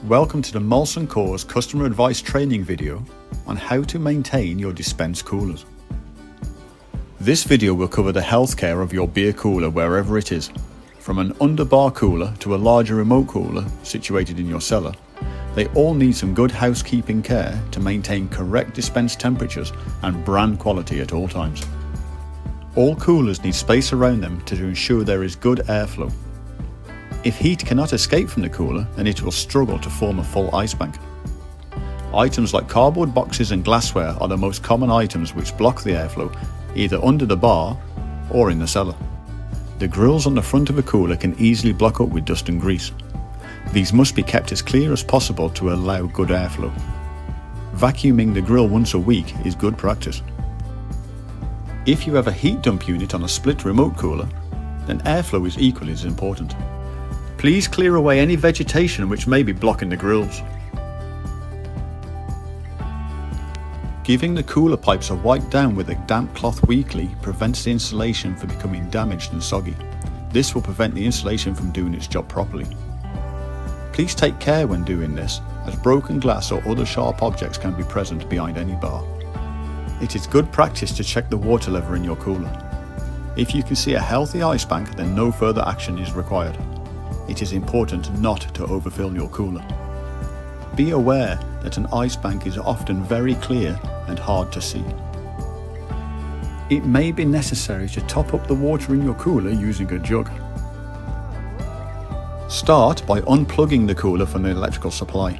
Welcome to the Molson Coors customer advice training video on how to maintain your dispense coolers. This video will cover the healthcare of your beer cooler wherever it is, from an underbar cooler to a larger remote cooler situated in your cellar. They all need some good housekeeping care to maintain correct dispense temperatures and brand quality at all times. All coolers need space around them to ensure there is good airflow. If heat cannot escape from the cooler, then it will struggle to form a full ice bank. Items like cardboard boxes and glassware are the most common items which block the airflow, either under the bar or in the cellar. The grills on the front of a cooler can easily block up with dust and grease. These must be kept as clear as possible to allow good airflow. Vacuuming the grill once a week is good practice. If you have a heat dump unit on a split remote cooler, then airflow is equally as important. Please clear away any vegetation which may be blocking the grills. Giving the cooler pipes a wipe down with a damp cloth weekly prevents the insulation from becoming damaged and soggy. This will prevent the insulation from doing its job properly. Please take care when doing this, as broken glass or other sharp objects can be present behind any bar. It is good practice to check the water level in your cooler. If you can see a healthy ice bank, then no further action is required. It is important not to overfill your cooler. Be aware that an ice bank is often very clear and hard to see. It may be necessary to top up the water in your cooler using a jug. Start by unplugging the cooler from the electrical supply.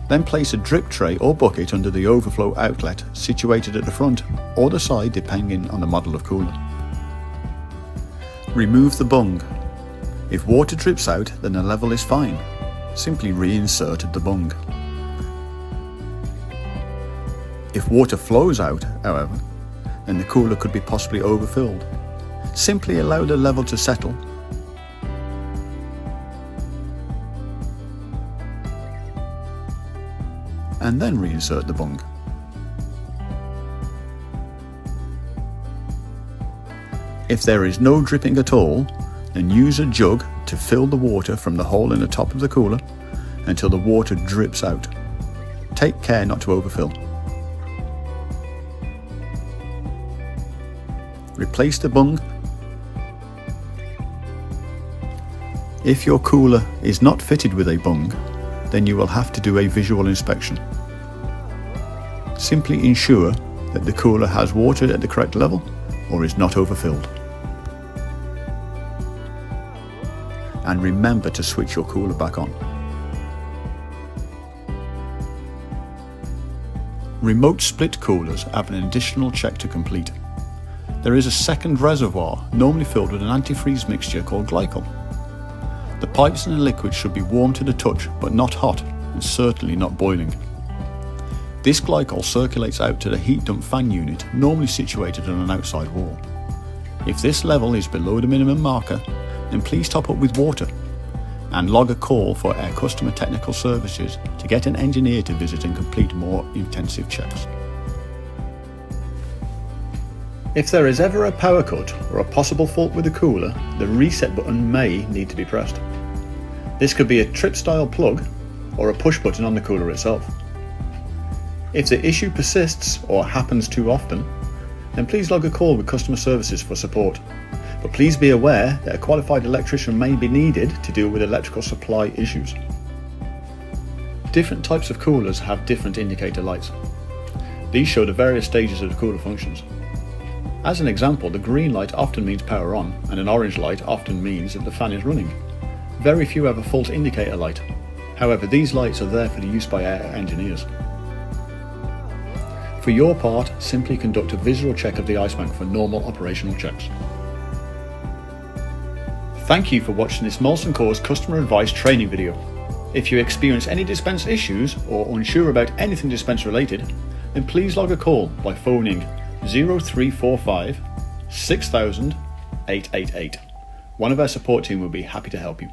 Then place a drip tray or bucket under the overflow outlet situated at the front or the side depending on the model of cooler. Remove the bung. If water drips out, then the level is fine. Simply reinsert the bung. If water flows out, however, then the cooler could be possibly overfilled. Simply allow the level to settle. And then reinsert the bung. If there is no dripping at all, then use a jug to fill the water from the hole in the top of the cooler until the water drips out. Take care not to overfill. Replace the bung. If your cooler is not fitted with a bung, then you will have to do a visual inspection. Simply ensure that the cooler has water at the correct level or is not overfilled. And remember to switch your cooler back on. Remote split coolers have an additional check to complete. There is a second reservoir, normally filled with an antifreeze mixture called glycol. The pipes and the liquid should be warm to the touch but not hot, and certainly not boiling. This glycol circulates out to the heat dump fan unit, normally situated on an outside wall. If this level is below the minimum marker, then please top up with water and log a call for our customer technical services to get an engineer to visit and complete more intensive checks. If there is ever a power cut or a possible fault with the cooler, the reset button may need to be pressed. This could be a trip style plug or a push button on the cooler itself. If the issue persists or happens too often, then please log a call with customer services for support. But please be aware that a qualified electrician may be needed to deal with electrical supply issues. Different types of coolers have different indicator lights. These show the various stages of the cooler functions. As an example, the green light often means power on, and an orange light often means that the fan is running. Very few have a fault indicator light. However, these lights are there for the use by our engineers. For your part, simply conduct a visual check of the ice bank for normal operational checks. Thank you for watching this Molson Coors customer advice training video. If you experience any dispense issues or unsure about anything dispense related, then please log a call by phoning 0345 6000 888. One of our support team will be happy to help you.